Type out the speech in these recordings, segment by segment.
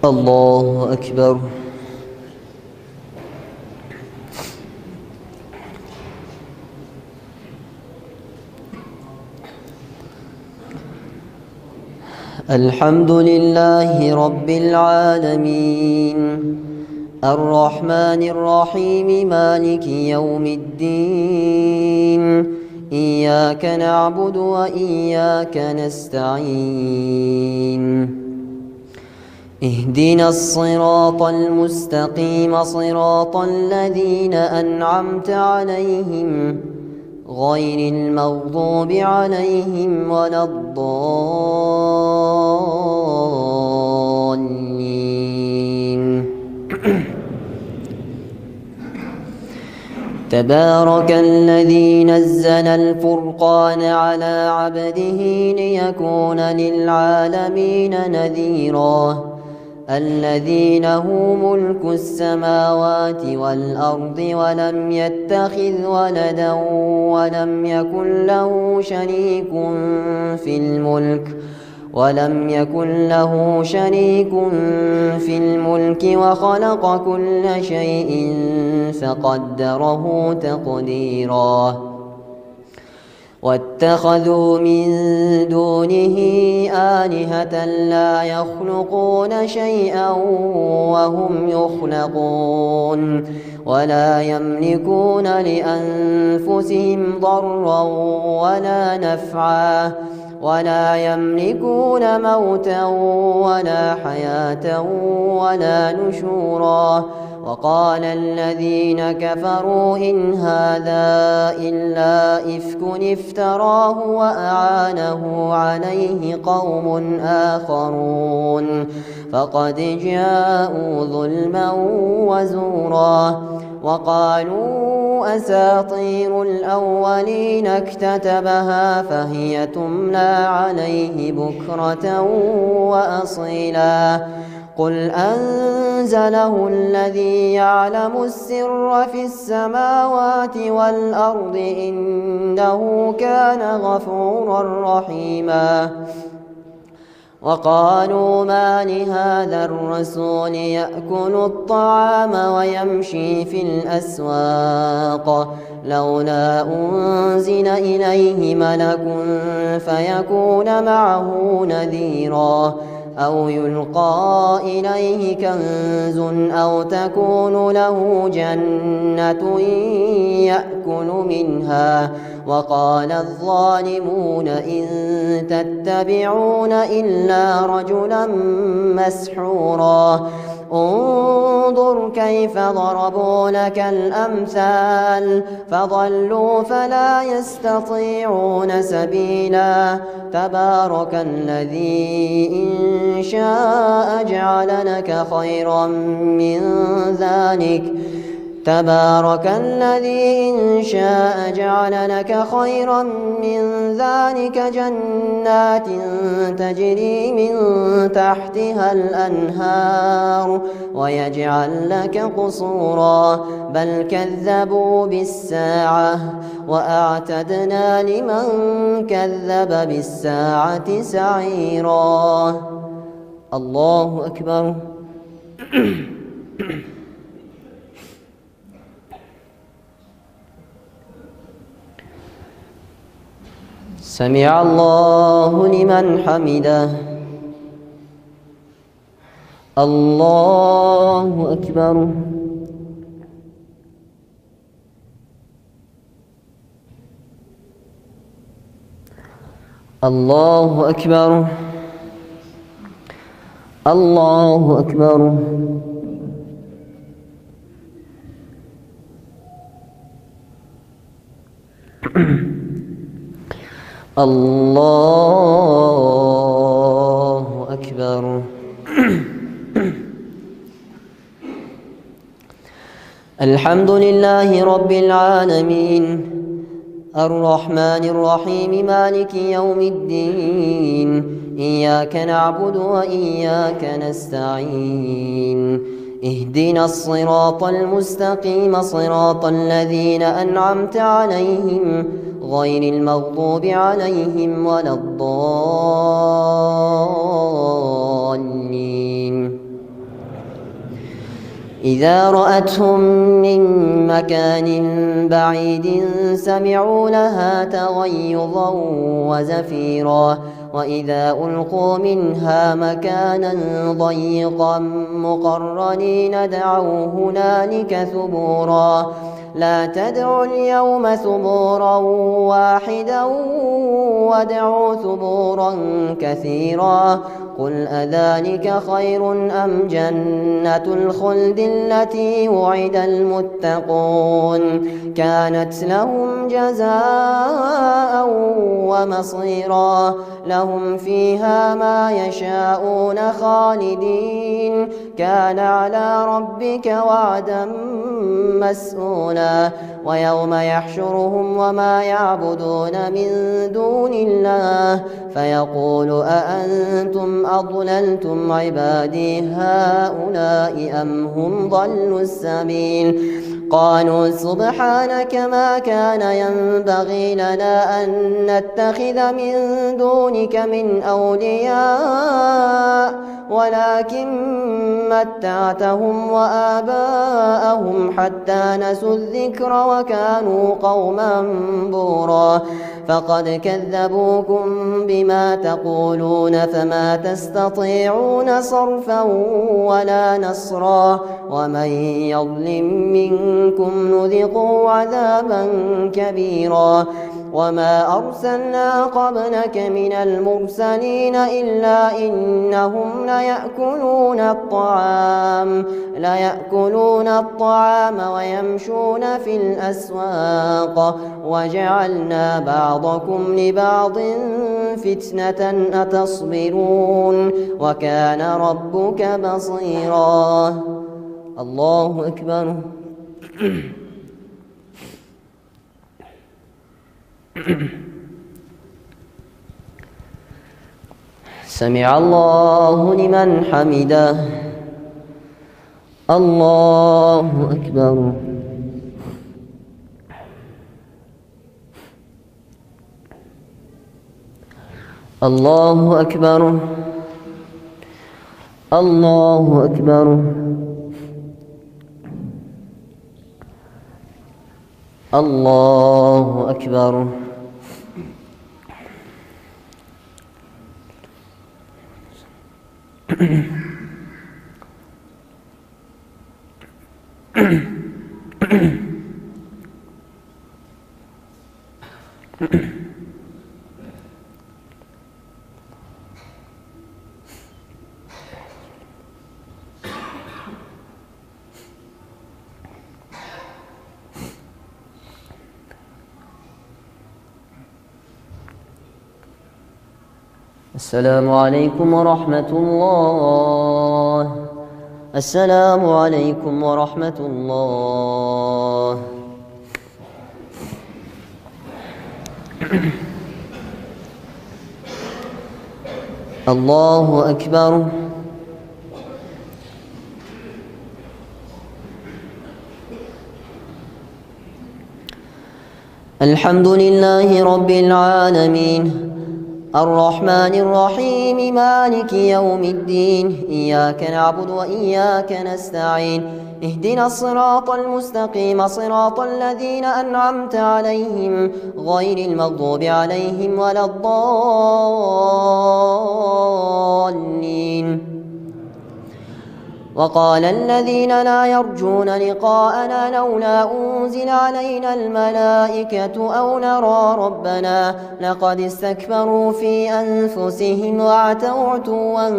الله أكبر. الحمد لله رب العالمين الرحمن الرحيم مالك يوم الدين إياك نعبد وإياك نستعين اهدنا الصراط المستقيم صراط الذين أنعمت عليهم غير المغضوب عليهم ولا الضالين. تبارك الذي نزل الفرقان على عبده ليكون للعالمين نذيرا الذي له ملك السماوات والأرض ولم يتخذ ولدا ولم يكن له شريك في الملك وخلق كل شيء فقدره تقديرا. واتخذوا من دونه آلهة لا يخلقون شيئا وهم يخلقون ولا يملكون لأنفسهم ضرا ولا نفعا ولا يملكون موتا ولا حياة ولا نشورا. وقال الذين كفروا إن هذا إلا إفك افتراه وأعانه عليه قوم آخرون فقد جاءوا ظلما وزورا. وقالوا أساطير الأولين اكتتبها فهي تملى عليه بكرة وأصيلا. قل أنزله الذي يعلم السر في السماوات والأرض إنه كان غفورا رحيما. وقالوا ما لهذا الرسول يأكل الطعام ويمشي في الأسواق لولا أنزل إليه ملك فيكون معه نذيرا أو يلقى إليه كنز أو تكون له جنة يأكل منها. وقال الظالمون إن تتبعون إلا رجلا مسحورا. انظر كيف ضربوا لك الأمثال فضلوا فلا يستطيعون سبيلا. تبارك الذي إن شاء جعل لك خيرا من ذلك جنات تجري من تحتها الأنهار ويجعل لك قصورا بل كذبوا بالساعة وأعتدنا لمن كذب بالساعة سعيرا. الله أكبر. سمع الله لمن حمده. الله أكبر. الله أكبر. الله أكبر. الله أكبر. الحمد لله رب العالمين الرحمن الرحيم مالك يوم الدين إياك نعبد وإياك نستعين اهدنا الصراط المستقيم صراط الذين أنعمت عليهم غير المغضوب عليهم ولا الضالين. إذا رأتهم من مكان بعيد سمعوا لها تغيظا وزفيرا وإذا ألقوا منها مكانا ضيقا مقرنين دعوا هنالك ثبورا لا تدعوا اليوم ثبورا واحدا وادعوا ثبورا كثيرا قل أذلك خير أم جنة الخلد التي وعد المتقون كانت لهم جزاء ومصيرا لهم فيها ما يشاءون خالدين كان على ربك وعدا مسئولا ويوم يحشرهم وما يعبدون من دون الله فيقول أأنتم أضللتم عبادي هؤلاء أم هم ضلوا السبيل قالوا سبحانك ما كان ينبغي لنا أن نتخذ من دونك من أولياء ولكن متعتهم وآباءهم حتى نسوا الذكر وكانوا قوما بورا فقد كذبوكم بما تقولون فما تستطيعون صرفا ولا نصرا ومن يظلم منكم نذقه عذابا كبيرا وما أرسلنا قبلك من المرسلين إلا إنهم ليأكلون الطعام ويمشون في الأسواق وجعلنا بعضكم لبعض فتنة أتصبرون وكان ربك بصيرا الله أكبر سمع الله لمن حمده الله أكبر الله أكبر الله أكبر الله أكبر السلام عليكم ورحمة الله السلام عليكم ورحمة الله الله أكبر الحمد لله رب العالمين الرحمن الرحيم مالك يوم الدين إياك نعبد وإياك نستعين اهدنا الصراط المستقيم صراط الذين أنعمت عليهم غير المغضوب عليهم ولا الضالين وقال الذين لا يرجون لقاءنا لولا أنزل علينا الملائكة أو نرى ربنا لقد استكبروا في أنفسهم وعتوا عتوا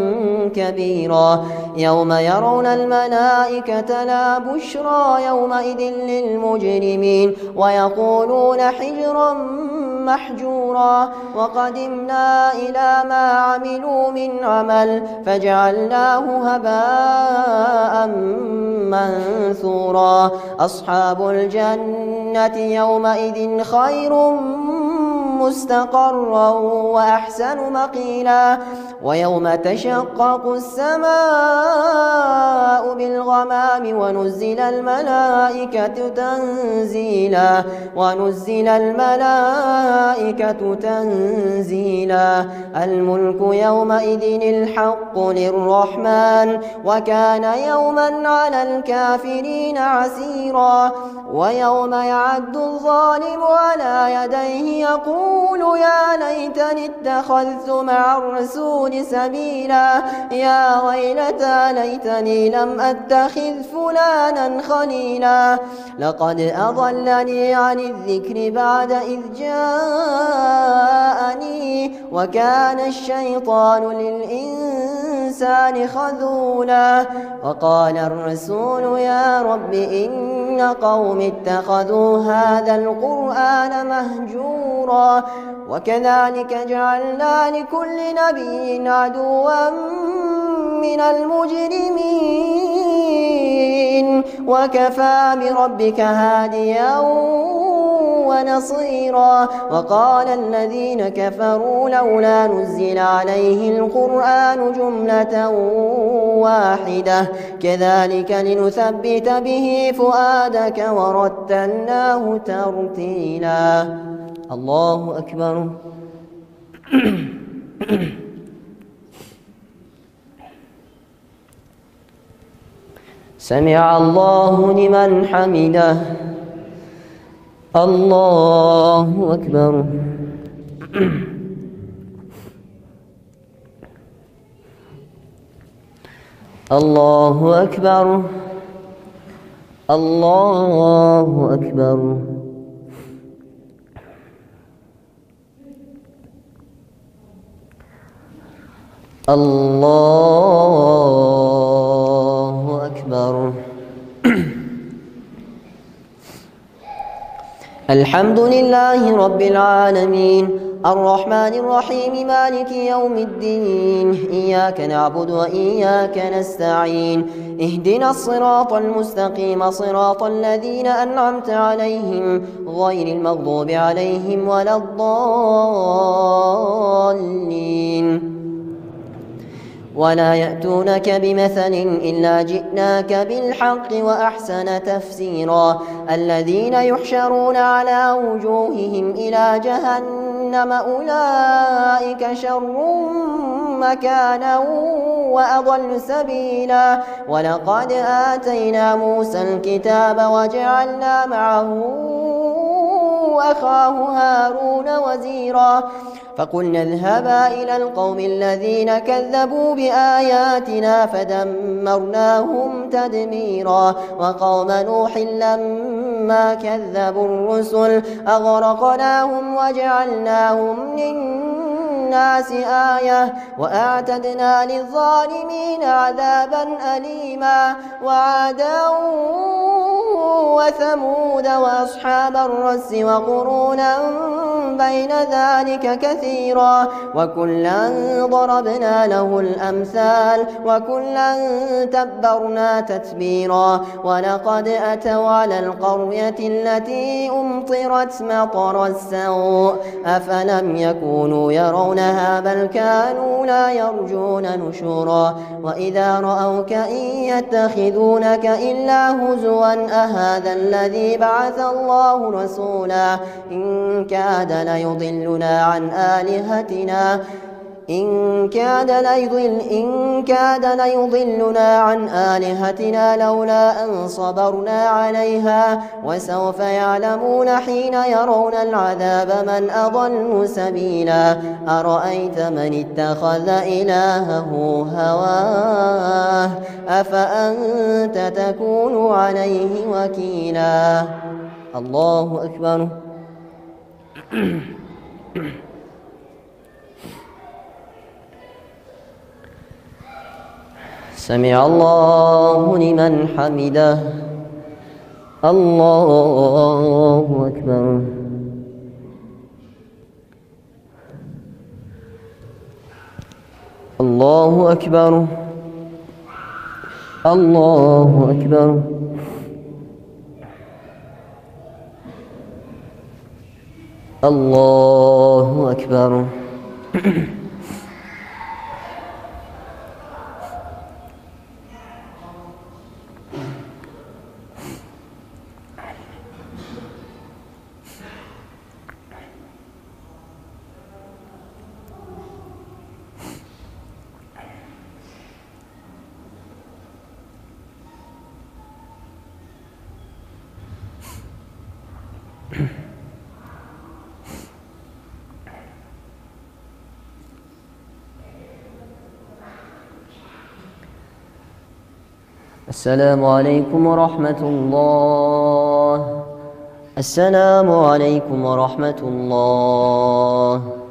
كبيرا يوم يرون الملائكة لا بشرى يومئذ للمجرمين ويقولون حجرا محجورا وقدمنا إلى ما عملوا من عمل فجعلناه هباء منثورا أصحاب الجنة يومئذ خير مستقرا وأحسن مقيلا ويوم تشقق السماء بالغمام الأنعام ونزل الملائكة تنزيلا ونزل الملائكة تنزيلا الملك يومئذ الحق للرحمن وكان يوما على الكافرين عسيرا ويوم يعد الظالم على يديه يقول يا ليتني اتخذت مع الرسول سبيلا يا ويلتى ليتني لم أتخذ فلانا خليلا لقد أضلني عن الذكر بعد إذ جاءني وكان الشيطان للإنسان خذولا وقال الرسول يا رب إن قوم اتخذوا هذا القرآن مهجورا وكذلك جعلنا لكل نبي عدوا من المجرمين وكفى بربك هاديا ونصيرا وقال الذين كفروا لولا نزل عليه القرآن جملة واحدة كذلك لنثبت به فؤادك ورتلناه ترتيلا الله أكبر سمع الله لمن حمده الله أكبر الله أكبر الله أكبر الله أكبر الحمد لله رب العالمين الرحمن الرحيم مالك يوم الدين إياك نعبد وإياك نستعين اهدنا الصراط المستقيم صراط الذين أنعمت عليهم غير المغضوب عليهم ولا الضالين ولا يأتونك بمثل إلا جئناك بالحق وأحسن تفسيرا الذين يحشرون على وجوههم إلى جهنم أولئك شر مكانا وأضل سبيلا ولقد آتينا موسى الكتاب وجعلنا معه أخاه هارون وزيرا فقلنا اذهبا إلى القوم الذين كذبوا بآياتنا فدمرناهم تدميرا وقوم نوح لما كذبوا الرسل أغرقناهم وجعلناهم للناس آية وأعتدنا للظالمين عذابا أليما وعادا وثمود وأصحاب الرس وقرونا بين ذلك كثيرا وكلا ضربنا له الأمثال وكلا تبرنا تتبيرا ولقد أتوا على القرية التي أمطرت مطر السوء أفلم يكونوا يرونها بل كانوا لا يرجون نشورا وإذا رأوك إن يتخذونك إلا هزوا أهذا الذي بعث الله رسولا إن كاد ليضلنا عن آلهتنا إن كاد ليضلنا عن آلهتنا لولا أن صبرنا عليها وسوف يعلمون حين يرون العذاب من أضل سبيلا أرأيت من اتخذ إلهه هواه أفأنت تكون عليه وكيلا الله أكبر سمع الله لمن حمده الله أكبر الله أكبر الله أكبر الله أكبر السلام عليكم ورحمة الله. السلام عليكم ورحمة الله.